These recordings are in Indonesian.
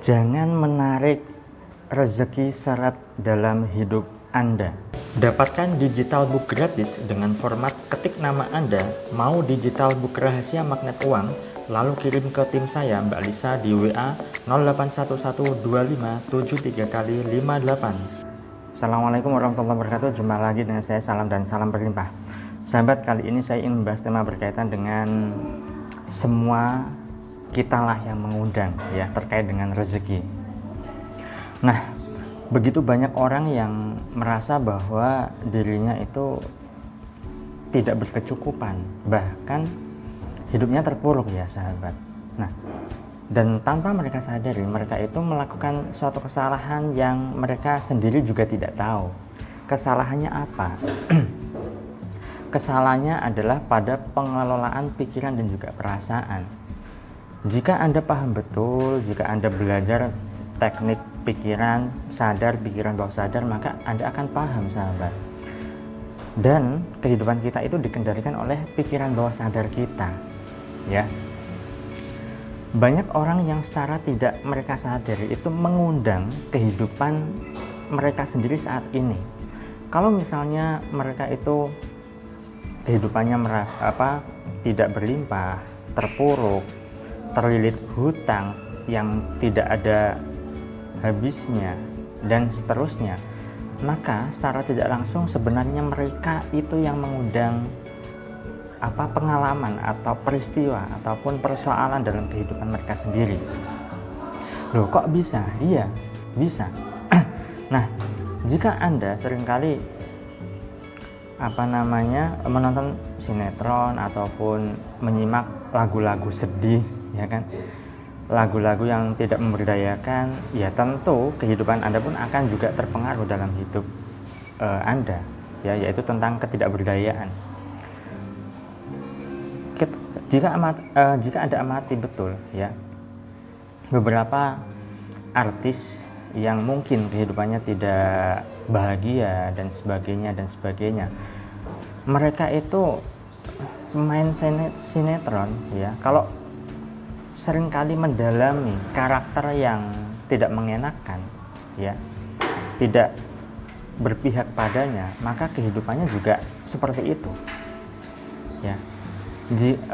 Jangan menarik rezeki syarat dalam hidup Anda. Dapatkan digital book gratis dengan format ketik nama Anda, mau digital book rahasia magnet uang, lalu kirim ke tim saya Mbak Lisa di WA 08112573x58. Assalamualaikum warahmatullahi wabarakatuh. Jumpa lagi dengan saya, salam dan salam berlimpah. Sahabat, kali ini saya ingin membahas tema berkaitan dengan semua kitalah yang mengundang ya, terkait dengan rezeki. Nah, begitu banyak orang yang merasa bahwa dirinya itu tidak berkecukupan, bahkan hidupnya terpuruk ya sahabat. Nah, dan tanpa mereka sadari, mereka itu melakukan suatu kesalahan yang mereka sendiri juga tidak tahu. Kesalahannya apa? Kesalahannya adalah pada pengelolaan pikiran dan juga perasaan. Jika Anda paham betul, jika Anda belajar teknik pikiran sadar, pikiran bawah sadar, maka Anda akan paham sahabat. Dan kehidupan kita itu dikendalikan oleh pikiran bawah sadar kita. Ya. Banyak orang yang secara tidak mereka sadari itu mengundang kehidupan mereka sendiri saat ini. Kalau misalnya mereka itu kehidupannya tidak berlimpah, terpuruk, terlilit hutang yang tidak ada habisnya dan seterusnya, maka secara tidak langsung sebenarnya mereka itu yang mengundang pengalaman atau peristiwa ataupun persoalan dalam kehidupan mereka sendiri. Loh, kok bisa? Iya, bisa. Nah, jika Anda seringkali menonton sinetron ataupun menyimak lagu-lagu sedih, ya kan, lagu-lagu yang tidak memberdayakan, ya tentu kehidupan Anda pun akan juga terpengaruh dalam hidup Anda, ya, yaitu tentang ketidakberdayaan. Jika Anda amati betul, ya, beberapa artis yang mungkin kehidupannya tidak bahagia dan sebagainya, mereka itu main sinetron, ya, kalau seringkali mendalami karakter yang tidak mengenakan, ya, tidak berpihak padanya, maka kehidupannya juga seperti itu, ya.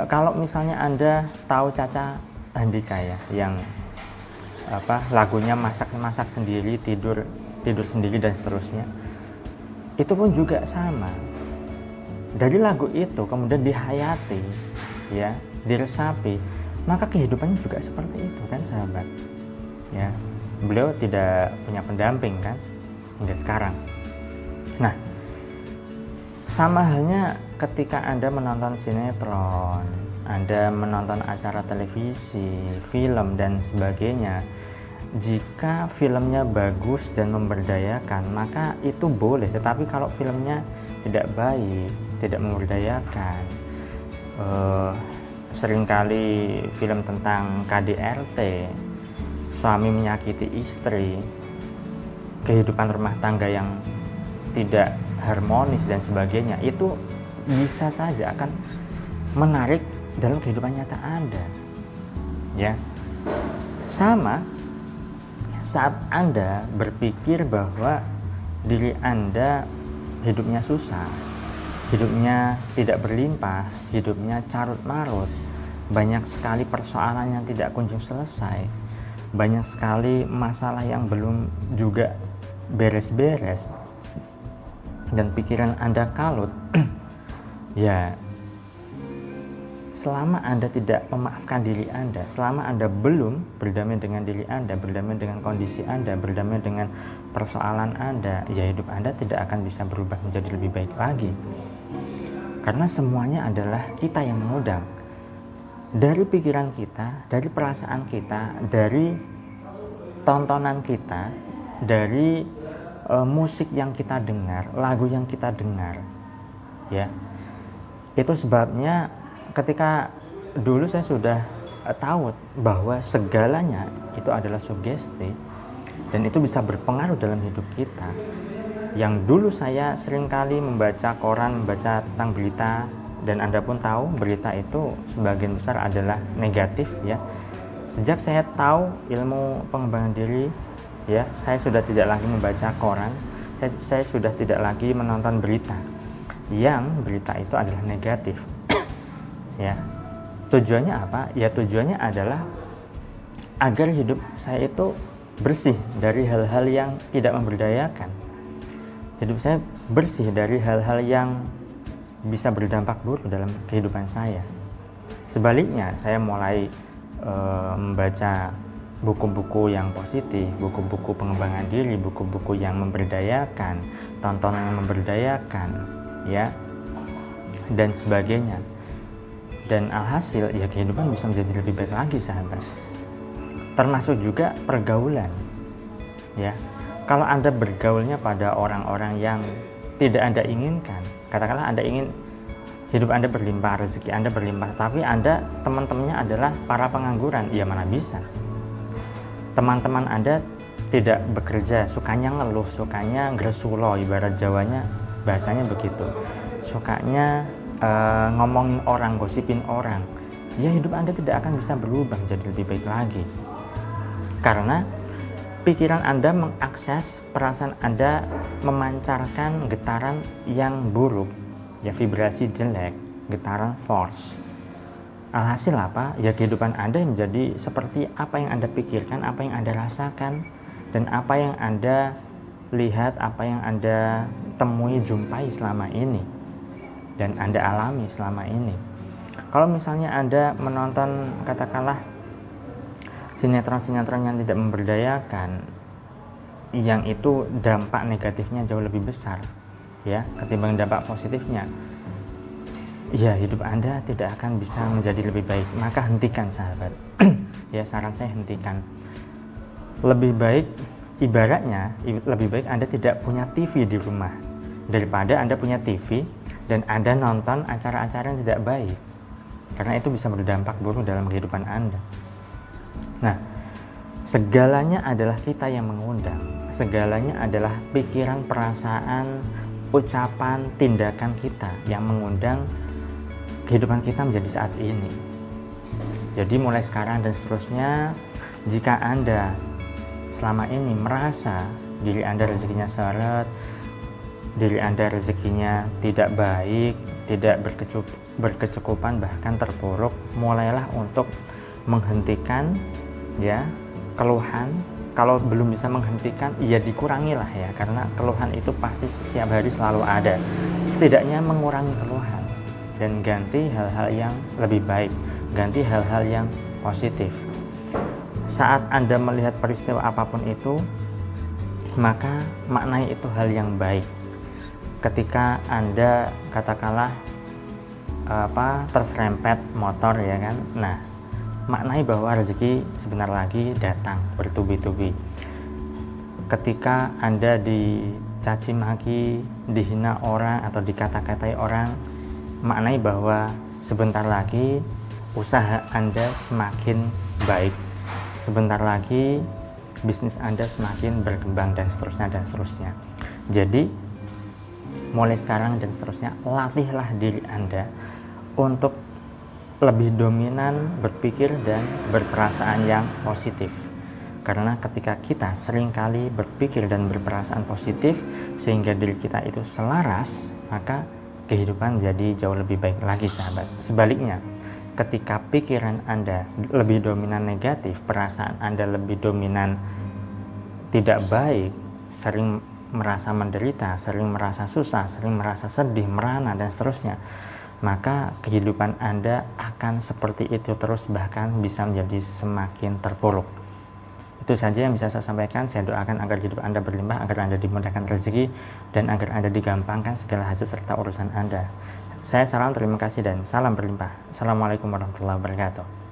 Kalau misalnya Anda tahu Caca Handika, ya, yang lagunya masak sendiri, tidur sendiri dan seterusnya, itu pun juga sama. Dari lagu itu kemudian dihayati, ya, diresapi, maka kehidupannya juga seperti itu kan sahabat, ya. Beliau tidak punya pendamping kan hingga sekarang. Nah, sama halnya ketika Anda menonton sinetron, Anda menonton acara televisi, film dan sebagainya. Jika filmnya bagus dan memberdayakan, maka itu boleh. Tetapi kalau filmnya tidak baik, tidak memberdayakan, seringkali film tentang KDRT, suami menyakiti istri, kehidupan rumah tangga yang tidak harmonis dan sebagainya, itu bisa saja akan menarik dalam kehidupan nyata Anda, ya. Sama saat Anda berpikir bahwa diri Anda hidupnya susah, hidupnya tidak berlimpah, hidupnya carut marut, banyak sekali persoalan yang tidak kunjung selesai, banyak sekali masalah yang belum juga beres-beres, dan pikiran Anda kalut, ya, selama Anda tidak memaafkan diri Anda, selama Anda belum berdamai dengan diri Anda, berdamai dengan kondisi Anda, berdamai dengan persoalan Anda, ya hidup Anda tidak akan bisa berubah menjadi lebih baik lagi. Karena semuanya adalah kita yang mengundang. Dari pikiran kita, dari perasaan kita, dari tontonan kita, dari musik yang kita dengar, lagu yang kita dengar, ya. Itu sebabnya ketika dulu saya sudah tahu bahwa segalanya itu adalah sugesti dan itu bisa berpengaruh dalam hidup kita. Yang dulu saya seringkali membaca koran, membaca tentang berita, dan Anda pun tahu berita itu sebagian besar adalah negatif, ya. Sejak saya tahu ilmu pengembangan diri, ya, saya sudah tidak lagi membaca koran, saya sudah tidak lagi menonton berita yang berita itu adalah negatif. Ya, tujuannya apa? Ya, tujuannya adalah agar hidup saya itu bersih dari hal-hal yang tidak memberdayakan. Hidup saya bersih dari hal-hal yang bisa berdampak buruk dalam kehidupan saya. Sebaliknya, saya mulai membaca buku-buku yang positif, buku-buku pengembangan diri, buku-buku yang memberdayakan, tontonan yang memberdayakan, ya, dan sebagainya. Dan alhasil, ya, kehidupan bisa menjadi lebih baik lagi, sahabat. Termasuk juga pergaulan, ya. Kalau Anda bergaulnya pada orang-orang yang tidak Anda inginkan, katakanlah Anda ingin hidup Anda berlimpah, rezeki Anda berlimpah, tapi Anda teman-temannya adalah para pengangguran, ya mana bisa. Teman-teman Anda tidak bekerja, sukanya ngeluh, sukanya ngresulo, ibarat Jawanya bahasanya begitu. Sukanya ngomongin orang, gosipin orang. Ya, hidup Anda tidak akan bisa berubah menjadi lebih baik lagi. Karena pikiran Anda mengakses, perasaan Anda memancarkan getaran yang buruk, ya, vibrasi jelek, getaran force. Alhasil apa? Ya, kehidupan Anda menjadi seperti apa yang Anda pikirkan, apa yang Anda rasakan, dan apa yang Anda lihat, apa yang Anda temui, jumpai selama ini, dan Anda alami selama ini. Kalau misalnya Anda menonton, katakanlah, sinetron-sinetron yang tidak memberdayakan, yang itu dampak negatifnya jauh lebih besar, ya, ketimbang dampak positifnya, ya, hidup Anda tidak akan bisa menjadi lebih baik. Maka hentikan, sahabat. Ya, saran saya hentikan. Lebih baik, ibaratnya lebih baik Anda tidak punya TV di rumah daripada Anda punya TV dan Anda nonton acara-acara yang tidak baik, karena itu bisa berdampak buruk dalam kehidupan Anda. Nah, segalanya adalah kita yang mengundang. Segalanya adalah pikiran, perasaan, ucapan, tindakan kita yang mengundang kehidupan kita menjadi saat ini. Jadi mulai sekarang dan seterusnya, jika Anda selama ini merasa diri Anda rezekinya seret, diri Anda rezekinya tidak baik, tidak berkecukupan, bahkan terpuruk, mulailah untuk menghentikan, ya, keluhan. Kalau belum bisa menghentikan, ya dikurangilah, ya, karena keluhan itu pasti setiap hari selalu ada. Setidaknya mengurangi keluhan dan ganti hal-hal yang lebih baik, ganti hal-hal yang positif. Saat Anda melihat peristiwa apapun itu, maka maknai itu hal yang baik. Ketika Anda, katakanlah, terserempet motor, ya kan, nah, maknai bahwa rezeki sebentar lagi datang bertubi-tubi. Ketika Anda dicaci maki, dihina orang atau dikata-katai orang, maknai bahwa sebentar lagi usaha Anda semakin baik, sebentar lagi bisnis Anda semakin berkembang, dan seterusnya dan seterusnya. Jadi mulai sekarang dan seterusnya, latihlah diri Anda untuk lebih dominan berpikir dan berperasaan yang positif. Karena ketika kita seringkali berpikir dan berperasaan positif sehingga diri kita itu selaras, maka kehidupan jadi jauh lebih baik lagi, sahabat. Sebaliknya, ketika pikiran Anda lebih dominan negatif, perasaan Anda lebih dominan tidak baik, sering merasa menderita, sering merasa susah, sering merasa sedih, merana, dan seterusnya, maka kehidupan Anda akan seperti itu terus, bahkan bisa menjadi semakin terpuruk. Itu saja yang bisa saya sampaikan. Saya doakan agar hidup Anda berlimpah, agar Anda dimudahkan rezeki, dan agar Anda digampangkan segala hajat serta urusan Anda. Saya salam, terima kasih, dan salam berlimpah. Assalamualaikum warahmatullahi wabarakatuh.